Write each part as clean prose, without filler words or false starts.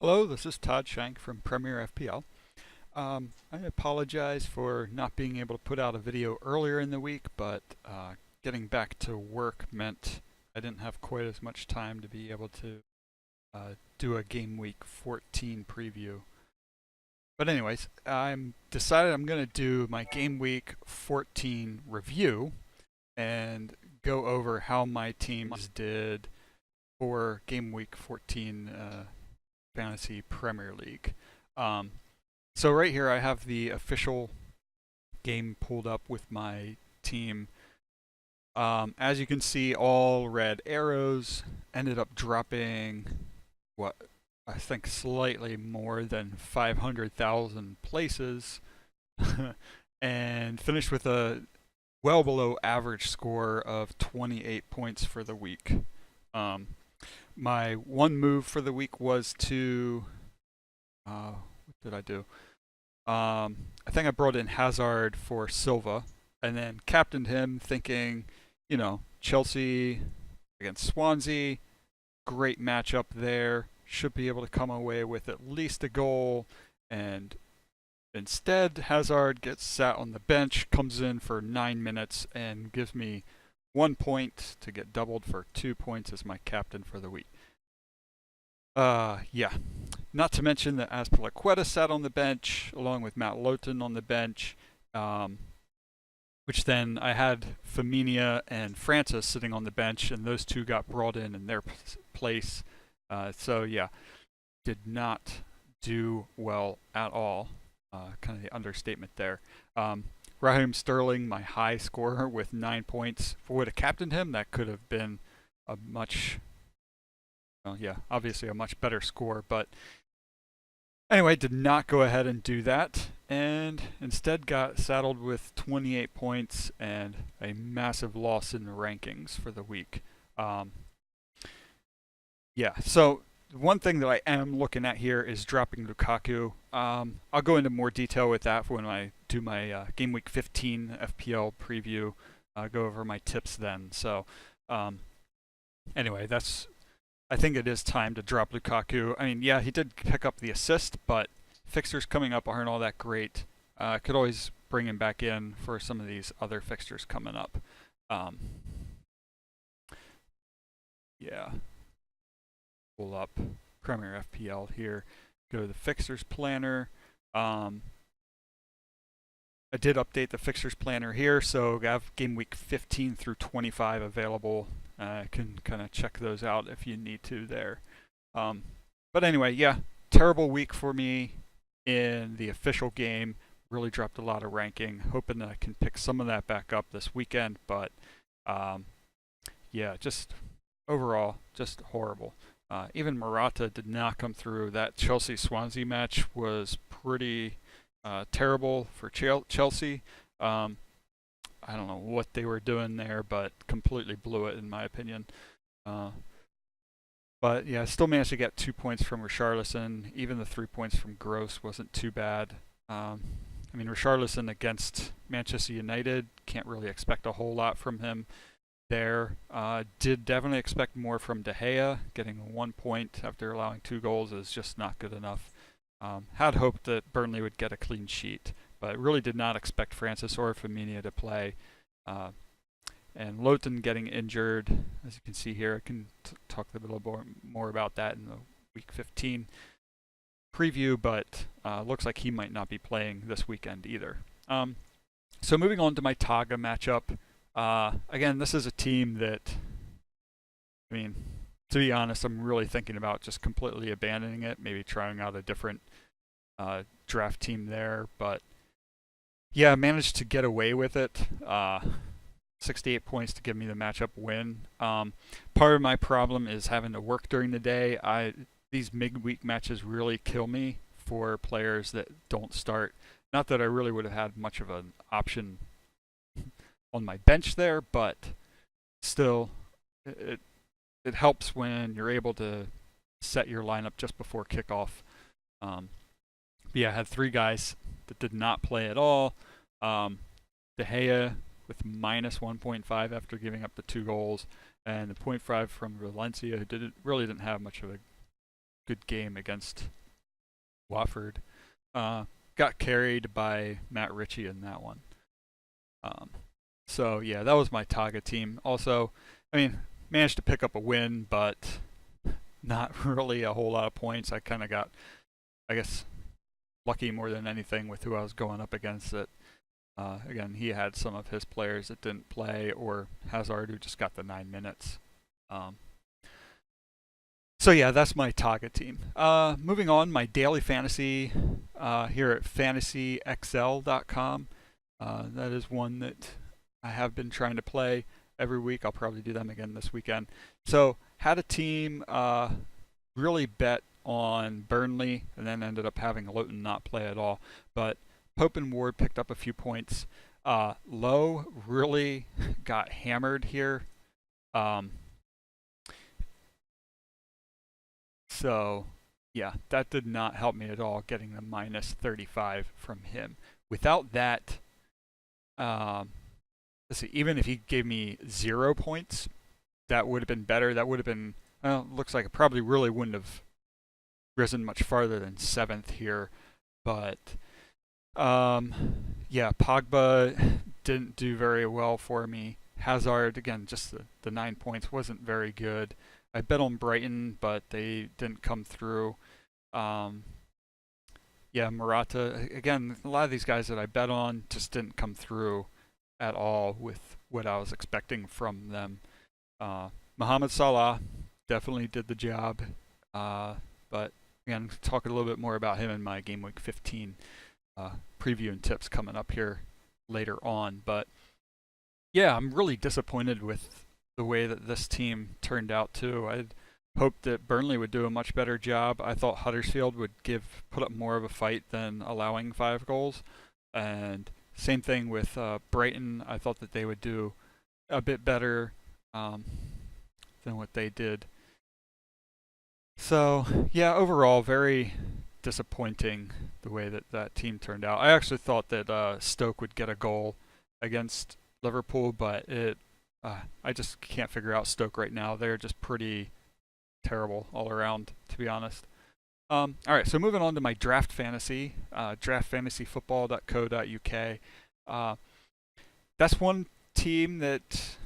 Hello, this is Todd Shank from Premier FPL. I apologize for not being able to put out a video earlier in the week, but getting back to work meant I didn't have quite as much time to be able to do a Game Week 14 preview. But anyways, I'm decided I'm going to do my Game Week 14 review and go over how my teams did for Game Week 14 Fantasy Premier League. So right here I have the official game pulled up with my team. As you can see, all red arrows ended up dropping, what, I think slightly more than 500,000 places and finished with a well below average score of 28 points for the week. My one move for the week was to, what did I do? I think I brought in Hazard for Silva and then captained him thinking, Chelsea against Swansea, great matchup there. Should be able to come away with at least a goal. And instead, Hazard gets sat on the bench, comes in for 9 minutes, and gives me 1 point to get doubled for 2 points as my captain for the week. Yeah. Not to mention that Azpilicueta sat on the bench along with Matt Lowton on the bench, which then I had Firmino and Francis sitting on the bench, and those two got brought in their place. So yeah, did not do well at all. Kind of the understatement there. Raheem Sterling, my high scorer with 9 points. If I would have captained him, that could have been a much, well, yeah, obviously a much better score. But anyway, did not go ahead and do that, and instead got saddled with 28 points and a massive loss in the rankings for the week. Yeah, so one thing that I am looking at here is dropping Lukaku. I'll go into more detail with that when I do my Game Week 15 FPL preview. I'll go over my tips then. So anyway, I think it is time to drop Lukaku. I mean, yeah, he did pick up the assist, but fixtures coming up aren't all that great. Could always bring him back in for some of these other fixtures coming up. Yeah. Pull up Premier FPL here. Go to the fixtures planner. I did update the fixtures planner here, so I have Game Week 15 through 25 available. Can kind of check those out if you need to there. But anyway, yeah, terrible week for me in the official game. Really dropped a lot of ranking. Hoping that I can pick some of that back up this weekend, but yeah, just overall, just horrible. Even Morata did not come through. That Chelsea-Swansea match was pretty terrible for Chelsea. I don't know what they were doing there, but completely blew it in my opinion. But yeah, still managed to get 2 points from Richarlison. Even the 3 points from Gross wasn't too bad. I mean, Richarlison against Manchester United, can't really expect a whole lot from him there. Did definitely expect more from De Gea. Getting 1 point after allowing 2 goals is just not good enough. Had hoped that Burnley would get a clean sheet, but really did not expect Francis or Firmino to play. And Lowton getting injured, as you can see here. I can talk a little more about that in the Week 15 preview, but looks like he might not be playing this weekend either. So moving on to my Taga matchup. Again, this is a team that, I mean, to be honest, I'm really thinking about just completely abandoning it, maybe trying out a different draft team there. But yeah, I managed to get away with it. 68 points to give me the matchup win. Part of my problem is having to work during the day. These midweek matches really kill me for players that don't start. Not that I really would have had much of an option on my bench there, but still, it helps when you're able to set your lineup just before kickoff. Yeah, I had 3 guys that did not play at all. De Gea with minus 1.5 after giving up the 2 goals, and the 0.5 from Valencia, who really didn't have much of a good game against Watford. Got carried by Matt Ritchie in that one. So yeah, that was my Taga team. Also, I mean, managed to pick up a win, but not really a whole lot of points. I kind of got, I guess, lucky more than anything with who I was going up against. It again, he had some of his players that didn't play, or Hazard, who just got the 9 minutes. So yeah, that's my Taga team. Moving on, my daily fantasy here at fantasyxl.com. That is one that I have been trying to play every week. I'll probably do them again this weekend. So had a team really bet on Burnley, and then ended up having Loughton not play at all. But Pope and Ward picked up a few points. Lowe really got hammered here. So yeah, that did not help me at all, getting the minus 35 from him. Without that, let's see, even if he gave me 0 points, that would have been better. That would have been, well, looks like it probably really wouldn't have risen much farther than 7th here. But yeah, Pogba didn't do very well for me. Hazard, again, just the 9 points wasn't very good. I bet on Brighton, but they didn't come through. Yeah, Morata, again, a lot of these guys that I bet on just didn't come through at all with what I was expecting from them. Mohamed Salah definitely did the job, but again, talk a little bit more about him in my Game Week 15 preview and tips coming up here later on. But yeah, I'm really disappointed with the way that this team turned out too. I'd hoped that Burnley would do a much better job. I thought Huddersfield would put up more of a fight than allowing 5 goals. And same thing with Brighton. I thought that they would do a bit better than what they did. So yeah, overall very disappointing the way that that team turned out. I actually thought that Stoke would get a goal against Liverpool, but I just can't figure out Stoke right now. They're just pretty terrible all around, to be honest. All right, so moving on to my draft fantasy, draftfantasyfootball.co.uk. That's one team that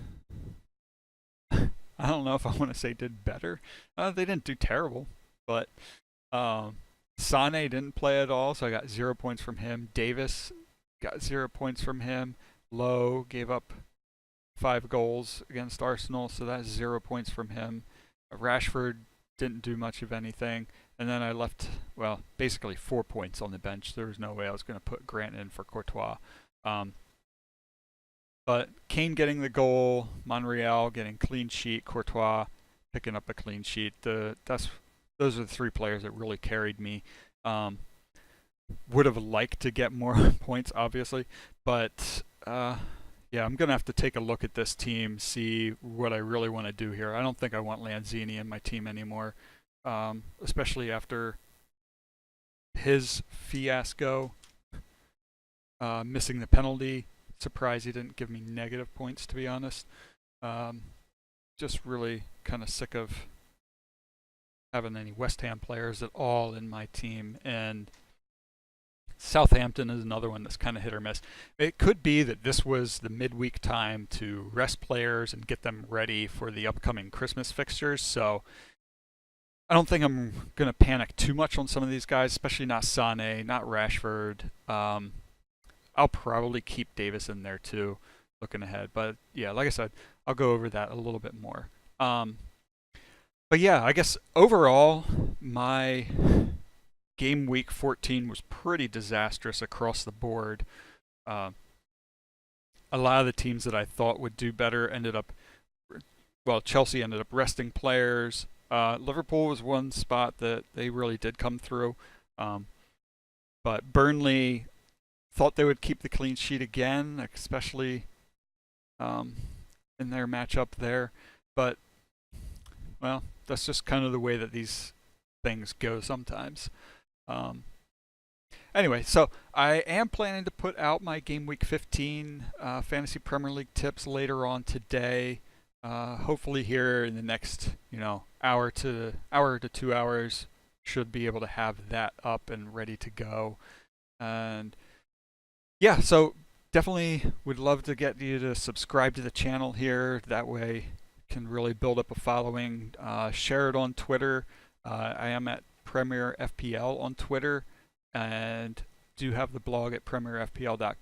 I don't know if I want to say did better. They didn't do terrible, but Sane didn't play at all, so I got 0 points from him. Davis got 0 points from him. Lowe gave up 5 goals against Arsenal, so that's 0 points from him. Rashford didn't do much of anything, and then I left, well, basically 4 points on the bench. There was no way I was going to put Grant in for Courtois. But Kane getting the goal, Monreal getting clean sheet, Courtois picking up a clean sheet. Those are the 3 players that really carried me. Would have liked to get more points, obviously, but yeah, I'm going to have to take a look at this team, see what I really want to do here. I don't think I want Lanzini in my team anymore, especially after his fiasco, missing the penalty. Surprised he didn't give me negative points, to be honest. Just really kind of sick of having any West Ham players at all in my team, and Southampton is another one that's kind of hit or miss. It could be that this was the midweek time to rest players and get them ready for the upcoming Christmas fixtures. So I don't think I'm going to panic too much on some of these guys, especially not Sane, not Rashford. I'll probably keep Davis in there too, looking ahead. But yeah, like I said, I'll go over that a little bit more. But yeah, I guess overall, my Game Week 14 was pretty disastrous across the board. A lot of the teams that I thought would do better ended up, well, Chelsea ended up resting players. Liverpool was one spot that they really did come through. But Burnley thought they would keep the clean sheet again, especially in their matchup there. But, well, that's just kind of the way that these things go sometimes. Anyway, so I am planning to put out my Game Week 15 Fantasy Premier League tips later on today. Hopefully here in the next, hour to 2 hours. should be able to have that up and ready to go. And yeah, so definitely would love to get you to subscribe to the channel here. That way can really build up a following. Share it on Twitter. I am at Premier FPL on Twitter, and do have the blog at premierfpl.com.